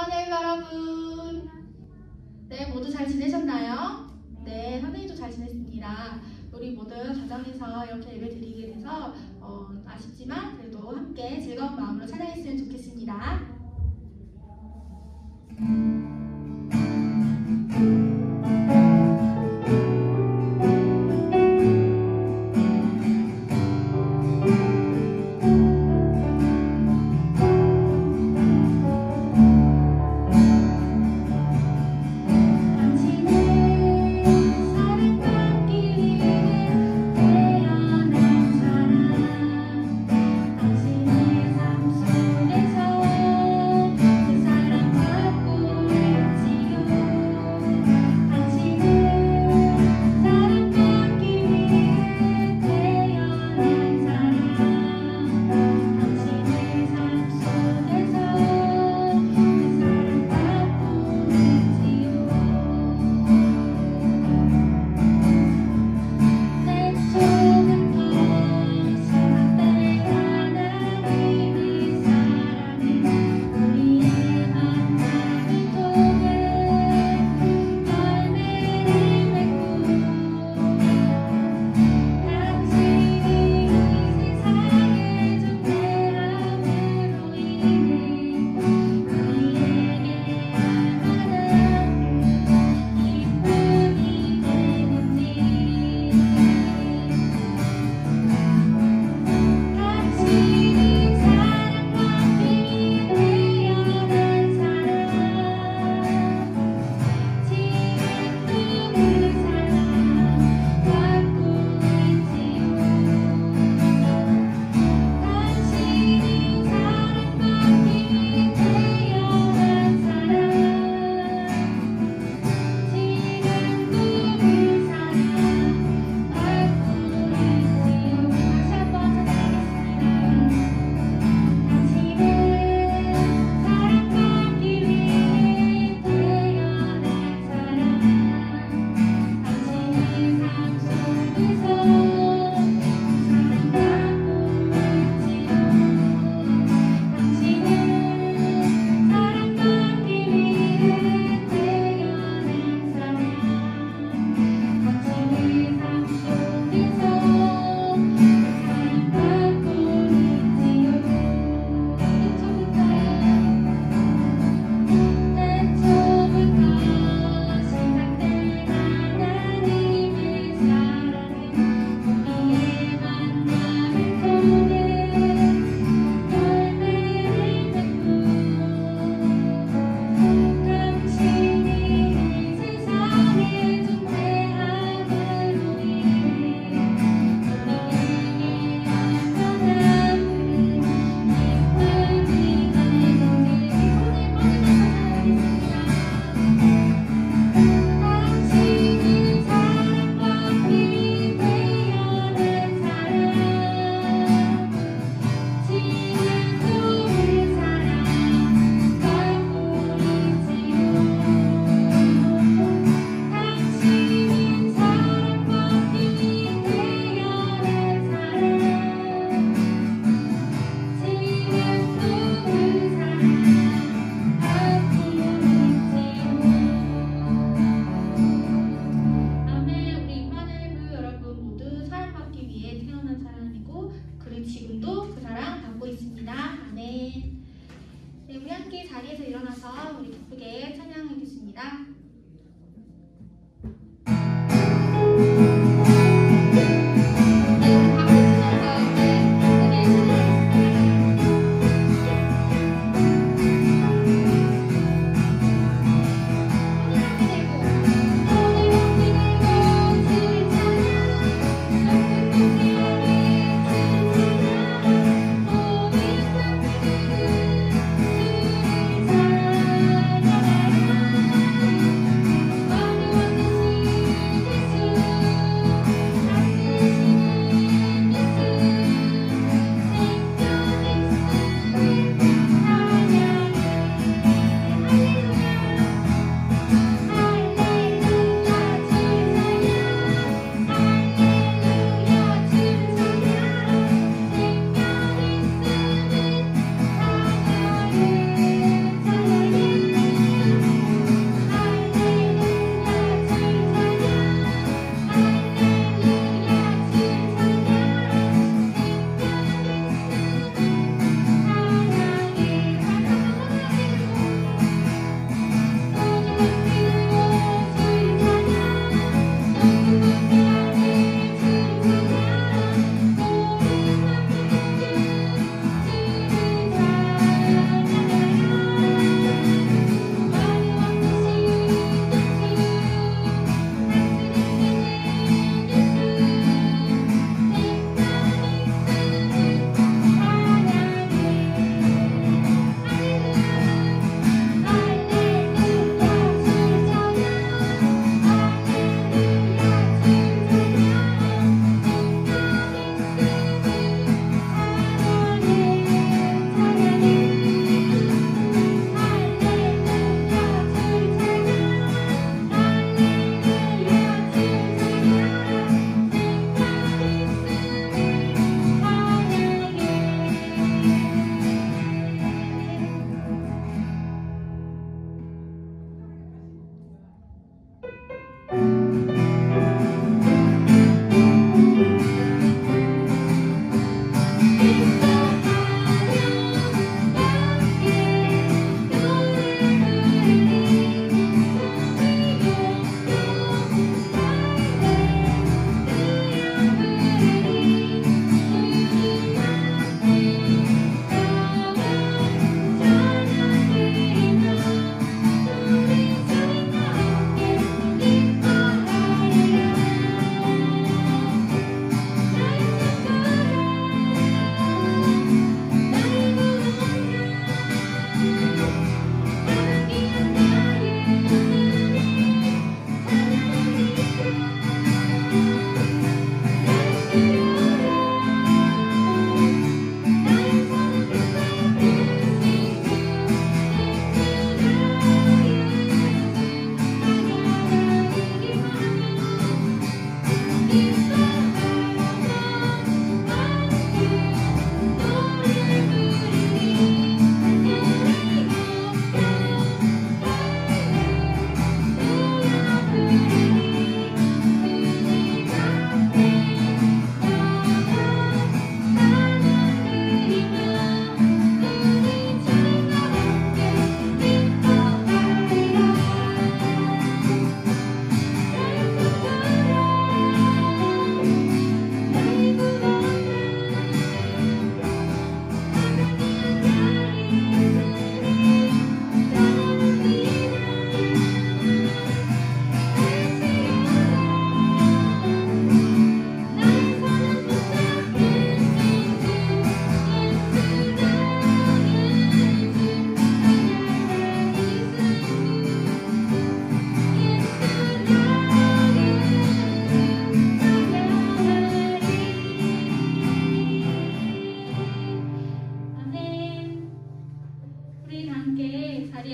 사랑하는 여러분, 네, 모두 잘 지내셨나요? 네, 선생님도 잘 지냈습니다. 우리 모두 가정에서 이렇게 예배 드리게 돼서 아쉽지만 그래도 함께 즐거운 마음으로 찬양했으면 좋겠습니다. 당신의 삶 속에서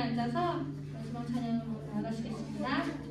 자리에 앉아서 마지막 찬양으로 나아가시겠습니다.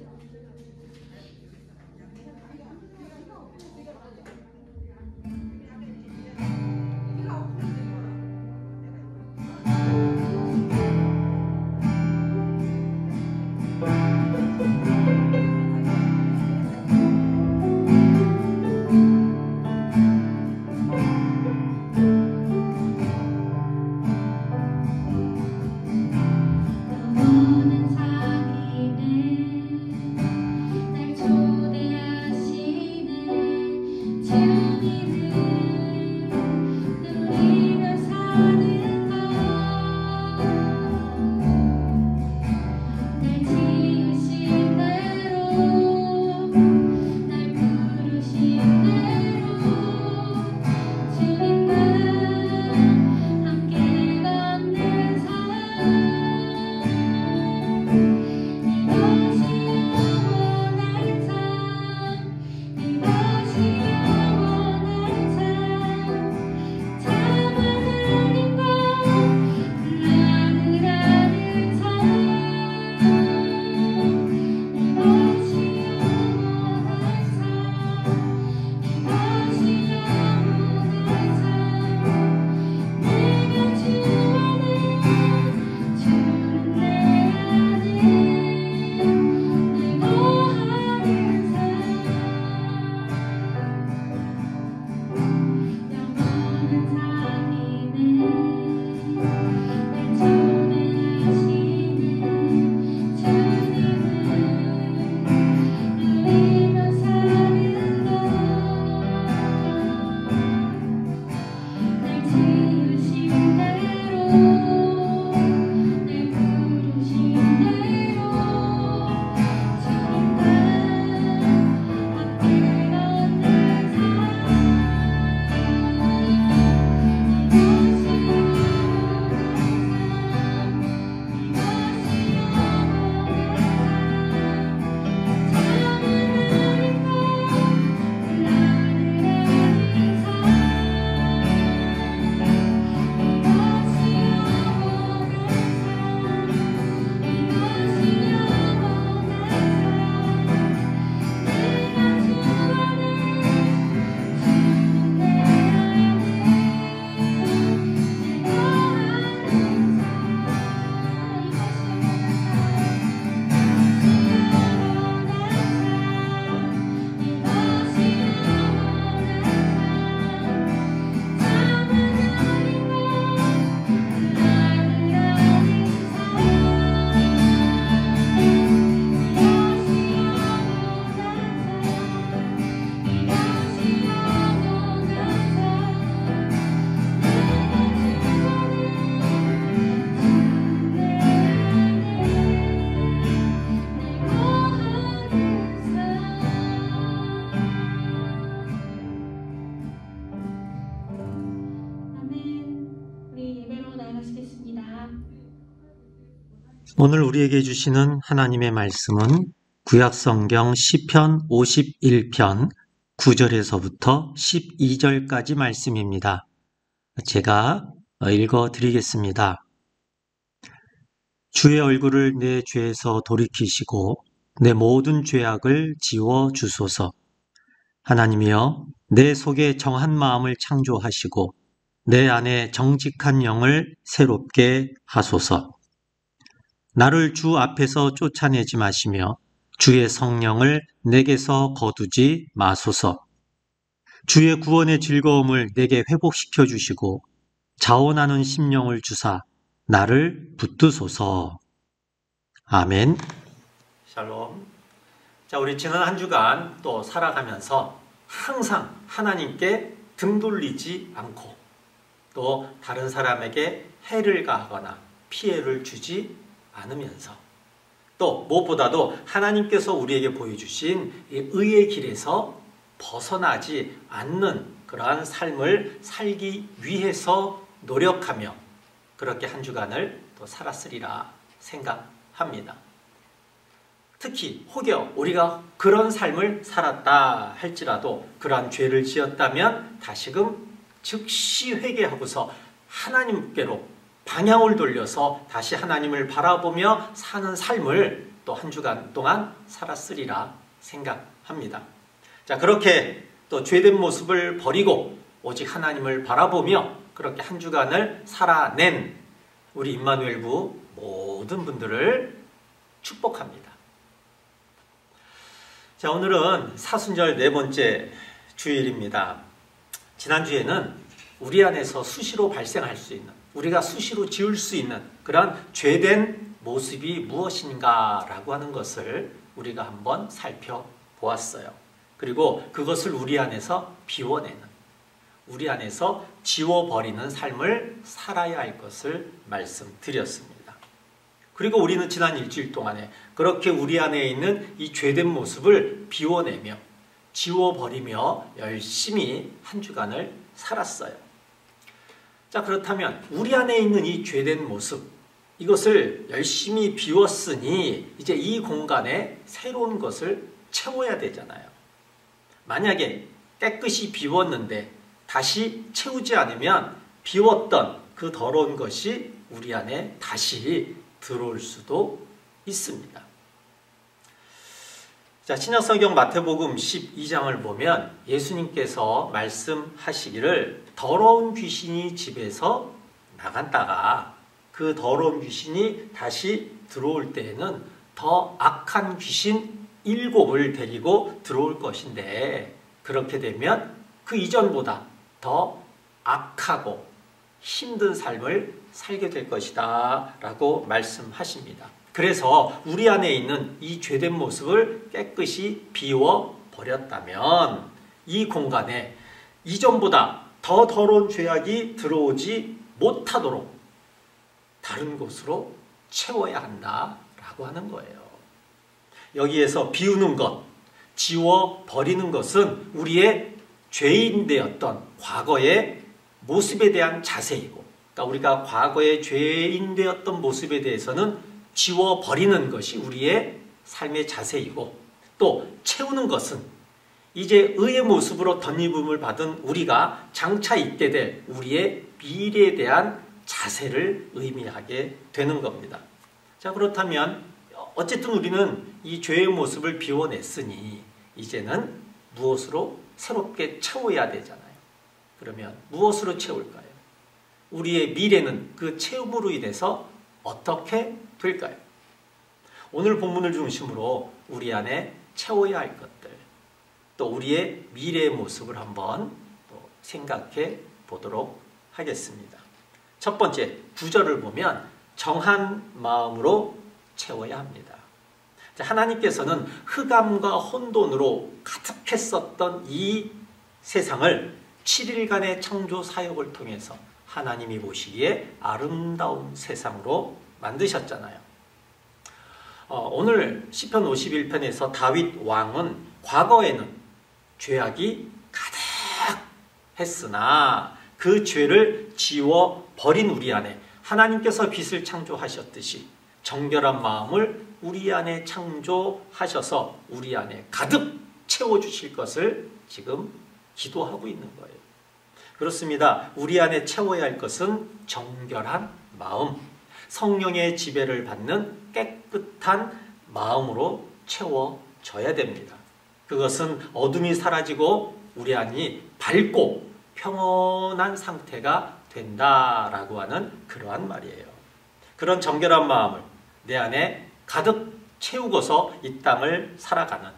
오늘 우리에게 주시는 하나님의 말씀은 구약성경 시편 51편 9절에서부터 12절까지 말씀입니다. 제가 읽어드리겠습니다. 주의 얼굴을 내 죄에서 돌이키시고 내 모든 죄악을 지워 주소서. 하나님이여, 내 속에 정한 마음을 창조하시고 내 안에 정직한 영을 새롭게 하소서. 나를 주 앞에서 쫓아내지 마시며 주의 성령을 내게서 거두지 마소서. 주의 구원의 즐거움을 내게 회복시켜 주시고 자원하는 심령을 주사 나를 붙드소서. 아멘. 샬롬. 자, 우리 지난 한 주간 또 살아가면서 항상 하나님께 등 돌리지 않고 또 다른 사람에게 해를 가하거나 피해를 주지 않으면서 또 무엇보다도 하나님께서 우리에게 보여주신 이 의의 길에서 벗어나지 않는 그러한 삶을 살기 위해서 노력하며 그렇게 한 주간을 또 살았으리라 생각합니다. 특히 혹여 우리가 그런 삶을 살았다 할지라도 그러한 죄를 지었다면 다시금 즉시 회개하고서 하나님께로 방향을 돌려서 다시 하나님을 바라보며 사는 삶을 또 한 주간 동안 살았으리라 생각합니다. 자, 그렇게 또 죄된 모습을 버리고 오직 하나님을 바라보며 그렇게 한 주간을 살아낸 우리 임마누엘부 모든 분들을 축복합니다. 자, 오늘은 사순절 네 번째 주일입니다. 지난주에는 우리 안에서 수시로 발생할 수 있는, 우리가 수시로 지을 수 있는 그런 죄된 모습이 무엇인가라고 하는 것을 우리가 한번 살펴보았어요. 그리고 그것을 우리 안에서 비워내는, 우리 안에서 지워버리는 삶을 살아야 할 것을 말씀드렸습니다. 그리고 우리는 지난 일주일 동안에 그렇게 우리 안에 있는 이 죄된 모습을 비워내며 지워버리며 열심히 한 주간을 살았어요. 자, 그렇다면 우리 안에 있는 이 죄된 모습, 이것을 열심히 비웠으니 이제 이 공간에 새로운 것을 채워야 되잖아요. 만약에 깨끗이 비웠는데 다시 채우지 않으면 비웠던 그 더러운 것이 우리 안에 다시 들어올 수도 있습니다. 자, 신약성경 마태복음 12장을 보면 예수님께서 말씀하시기를 더러운 귀신이 집에서 나갔다가 그 더러운 귀신이 다시 들어올 때에는 더 악한 귀신 7을 데리고 들어올 것인데 그렇게 되면 그 이전보다 더 악하고 힘든 삶을 살게 될 것이다 라고 말씀하십니다. 그래서 우리 안에 있는 이 죄된 모습을 깨끗이 비워버렸다면 이 공간에 이전보다 더 더러운 죄악이 들어오지 못하도록 다른 곳으로 채워야 한다라고 하는 거예요. 여기에서 비우는 것, 지워버리는 것은 우리의 죄인 되었던 과거의 모습에 대한 자세이고, 그러니까 우리가 과거의 죄인 되었던 모습에 대해서는 지워버리는 것이 우리의 삶의 자세이고, 또 채우는 것은 이제 의의 모습으로 덧입음을 받은 우리가 장차 있게 될 우리의 미래에 대한 자세를 의미하게 되는 겁니다. 자, 그렇다면 어쨌든 우리는 이 죄의 모습을 비워냈으니 이제는 무엇으로 새롭게 채워야 되잖아요. 그러면 무엇으로 채울까요? 우리의 미래는 그 채움으로 인해서 어떻게 될까요? 오늘 본문을 중심으로 우리 안에 채워야 할 것들, 또 우리의 미래의 모습을 한번 또 생각해 보도록 하겠습니다. 첫 번째, 9절을 보면 정한 마음으로 채워야 합니다. 하나님께서는 흑암과 혼돈으로 가득했었던 이 세상을 7일간의 창조 사역을 통해서 하나님이 보시기에 아름다운 세상으로 만드셨잖아요. 오늘 시편 51편에서 다윗 왕은 과거에는 죄악이 가득했으나 그 죄를 지워버린 우리 안에 하나님께서 빛을 창조하셨듯이 정결한 마음을 우리 안에 창조하셔서 우리 안에 가득 채워주실 것을 지금 기도하고 있는 거예요. 그렇습니다. 우리 안에 채워야 할 것은 정결한 마음, 성령의 지배를 받는 깨끗한 마음으로 채워져야 됩니다. 그것은 어둠이 사라지고 우리 안이 밝고 평온한 상태가 된다라고 하는 그러한 말이에요. 그런 정결한 마음을 내 안에 가득 채우고서 이 땅을 살아가는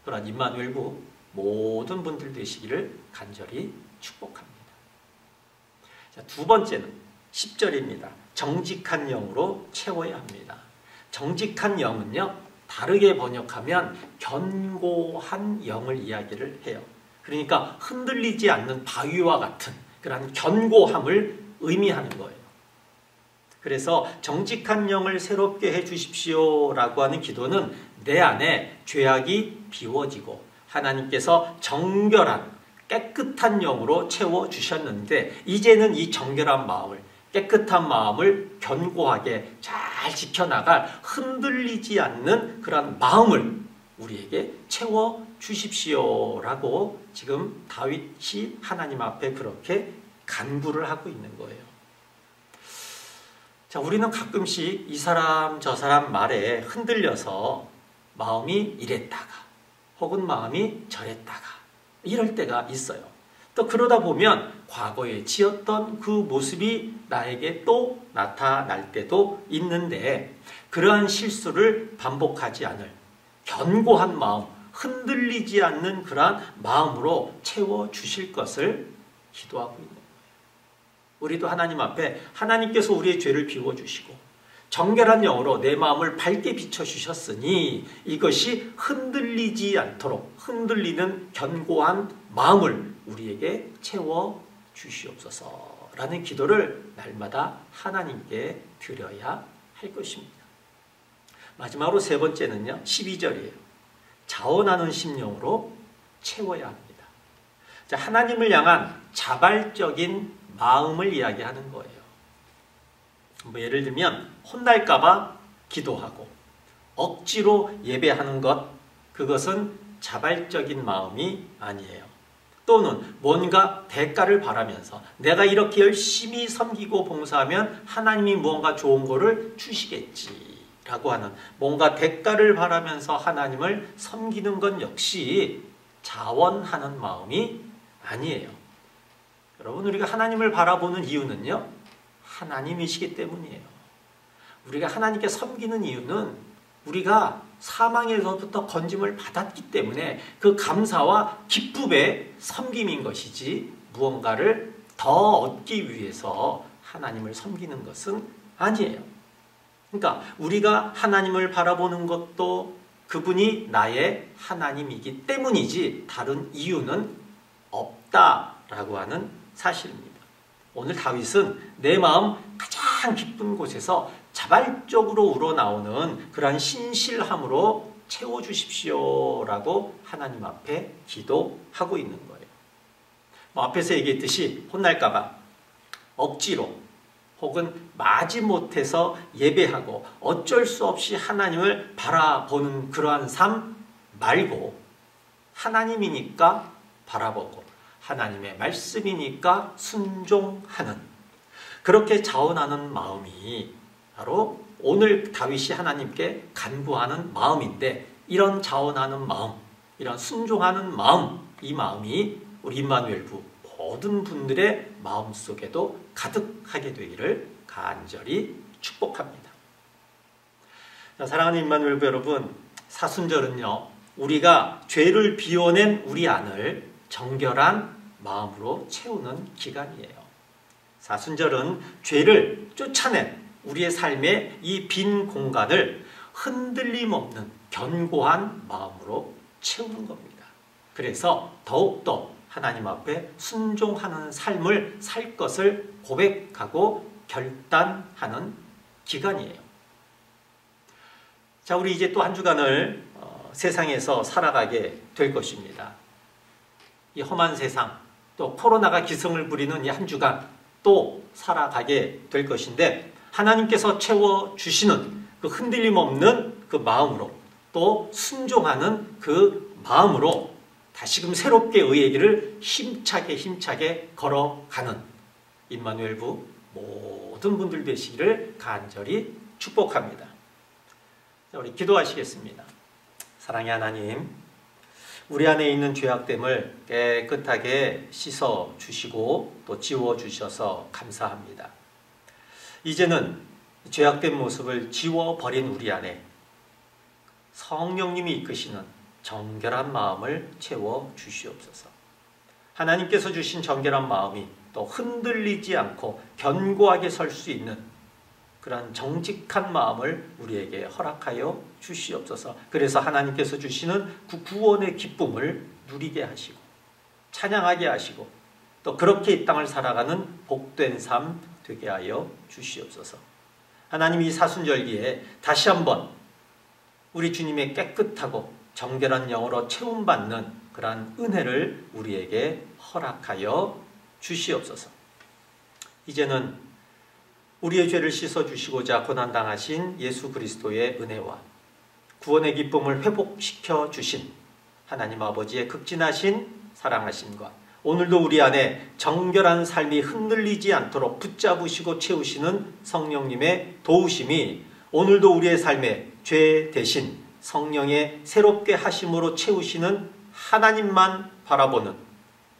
그런 임마누엘부 모든 분들 되시기를 간절히 축복합니다. 자, 두 번째는 10절입니다. 정직한 영으로 채워야 합니다. 정직한 영은요, 다르게 번역하면 견고한 영을 이야기를 해요. 그러니까 흔들리지 않는 바위와 같은 그런 견고함을 의미하는 거예요. 그래서 정직한 영을 새롭게 해 주십시오라고 하는 기도는 내 안에 죄악이 비워지고 하나님께서 정결한 깨끗한 영으로 채워주셨는데 이제는 이 정결한 마음을 깨끗한 마음을 견고하게 잘 지켜나갈 흔들리지 않는 그런 마음을 우리에게 채워주십시오라고 지금 다윗이 하나님 앞에 그렇게 간구를 하고 있는 거예요. 자, 우리는 가끔씩 이 사람 저 사람 말에 흔들려서 마음이 이랬다가 혹은 마음이 저랬다가 이럴 때가 있어요. 또 그러다 보면 과거에 지었던 그 모습이 나에게 또 나타날 때도 있는데, 그러한 실수를 반복하지 않을 견고한 마음, 흔들리지 않는 그러한 마음으로 채워주실 것을 기도하고 있는 거예요. 우리도 하나님 앞에 하나님께서 우리의 죄를 비워주시고 정결한 영으로 내 마음을 밝게 비춰주셨으니 이것이 흔들리지 않도록 흔들리는 견고한 마음을 우리에게 채워주시옵소서라는 기도를 날마다 하나님께 드려야 할 것입니다. 마지막으로 세 번째는요, 12절이에요. 자원하는 심령으로 채워야 합니다. 자, 하나님을 향한 자발적인 마음을 이야기하는 거예요. 뭐 예를 들면 혼날까봐 기도하고 억지로 예배하는 것, 그것은 자발적인 마음이 아니에요. 또는 뭔가 대가를 바라면서 내가 이렇게 열심히 섬기고 봉사하면 하나님이 무언가 좋은 거를 주시겠지라고 하는 뭔가 대가를 바라면서 하나님을 섬기는 건 역시 자원하는 마음이 아니에요. 여러분, 우리가 하나님을 바라보는 이유는요, 하나님이시기 때문이에요. 우리가 하나님께 섬기는 이유는 우리가 사망에서부터 건짐을 받았기 때문에 그 감사와 기쁨의 섬김인 것이지, 무언가를 더 얻기 위해서 하나님을 섬기는 것은 아니에요. 그러니까 우리가 하나님을 바라보는 것도 그분이 나의 하나님이기 때문이지 다른 이유는 없다라고 하는 사실입니다. 오늘 다윗은 내 마음 가장 깊은 곳에서 자발적으로 우러나오는 그러한 신실함으로 채워주십시오라고 하나님 앞에 기도하고 있는 거예요. 앞에서 얘기했듯이 혼날까봐 억지로 혹은 마지못해서 예배하고 어쩔 수 없이 하나님을 바라보는 그러한 삶 말고, 하나님이니까 바라보고 하나님의 말씀이니까 순종하는, 그렇게 자원하는 마음이 바로 오늘 다윗이 하나님께 간구하는 마음인데, 이런 자원하는 마음, 이런 순종하는 마음, 이 마음이 우리 임마누엘부 모든 분들의 마음속에도 가득하게 되기를 간절히 축복합니다. 자, 사랑하는 임마누엘부 여러분, 사순절은요, 우리가 죄를 비워낸 우리 안을 정결한 마음으로 채우는 기간이에요. 사순절은 죄를 쫓아낸 우리의 삶의 이 빈 공간을 흔들림 없는 견고한 마음으로 채우는 겁니다. 그래서 더욱더 하나님 앞에 순종하는 삶을 살 것을 고백하고 결단하는 기간이에요. 자, 우리 이제 또 한 주간을 세상에서 살아가게 될 것입니다. 이 험한 세상, 또 코로나가 기승을 부리는 이 한 주간 또 살아가게 될 것인데, 하나님께서 채워주시는 그 흔들림 없는 그 마음으로, 또 순종하는 그 마음으로 다시금 새롭게 의의 길을 힘차게 걸어가는 임마누엘부 모든 분들 되시기를 간절히 축복합니다. 자, 우리 기도하시겠습니다. 사랑의 하나님, 우리 안에 있는 죄악됨을 깨끗하게 씻어주시고 또 지워주셔서 감사합니다. 이제는 죄악된 모습을 지워버린 우리 안에 성령님이 이끄시는 정결한 마음을 채워주시옵소서. 하나님께서 주신 정결한 마음이 또 흔들리지 않고 견고하게 설 수 있는 그런 정직한 마음을 우리에게 허락하여 주시옵소서. 그래서 하나님께서 주시는 그 구원의 기쁨을 누리게 하시고 찬양하게 하시고 또 그렇게 이 땅을 살아가는 복된 삶 되게 하여 주시옵소서. 하나님, 이 사순절기에 다시 한번 우리 주님의 깨끗하고 정결한 영으로 채움받는 그러한 은혜를 우리에게 허락하여 주시옵소서. 이제는 우리의 죄를 씻어주시고자 고난당하신 예수 그리스도의 은혜와 구원의 기쁨을 회복시켜 주신 하나님 아버지의 극진하신 사랑하심과 오늘도 우리 안에 정결한 삶이 흔들리지 않도록 붙잡으시고 채우시는 성령님의 도우심이 오늘도 우리의 삶에 죄 대신 성령의 새롭게 하심으로 채우시는 하나님만 바라보는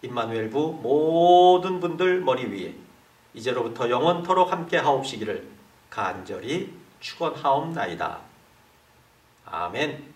임마누엘부 모든 분들 머리 위에 이제로부터 영원토록 함께 하옵시기를 간절히 축원하옵나이다. 아멘.